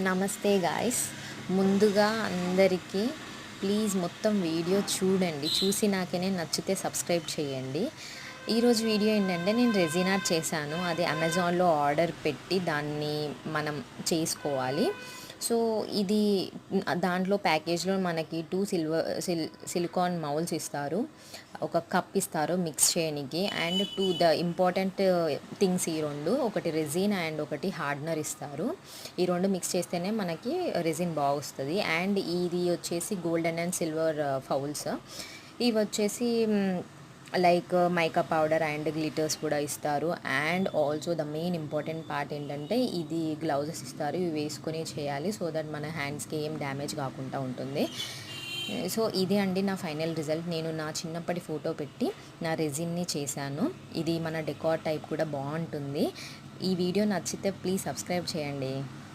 నమస్తే గాయ్స్. ముందుగా అందరికీ ప్లీజ్ మొత్తం వీడియో చూడండి. చూసి నాకనే నచ్చితే సబ్స్క్రైబ్ చేయండి. ఈరోజు వీడియో ఏంటంటే నేను రెజిన్ ఆర్ట్ చేశాను. అది అమెజాన్లో ఆర్డర్ పెట్టి దాన్ని మనం చేసుకోవాలి. సో ఇది దాంట్లో ప్యాకేజ్లో మనకి 2 సిలికాన్ మౌల్స్ ఇస్తారు, ఒక కప్ ఇస్తారు మిక్స్ చేయడానికి, అండ్ 2 ఇంపార్టెంట్ థింగ్స్ ఈ రెండు, ఒకటి రెజిన్ అండ్ ఒకటి హార్డ్నర్ ఇస్తారు. ఈ రెండు మిక్స్ చేస్తేనే మనకి రెజిన్ బాగా వస్తుంది. అండ్ ఇది వచ్చేసి గోల్డెన్ అండ్ సిల్వర్ ఫౌల్స్. ఇవి వచ్చేసి like mica powder and glitters కూడా ఇస్తారు. And also the main important part ఏంటంటే ఇది గ్లౌజెస్ ఇస్తారు. ఇవి వేసుకొని చేయాలి సో దట్ మన హ్యాండ్స్కి ఏం డ్యామేజ్ కాకుండా ఉంటుంది. సో ఇదే అండి నా ఫైనల్ రిజల్ట్. నేను నా చిన్నప్పటి ఫోటో పెట్టి నా రెజిన్ని చేశాను. ఇది మన డెకార్ టైప్ కూడా బాగుంటుంది. ఈ వీడియో నచ్చితే ప్లీజ్ సబ్స్క్రైబ్ చేయండి.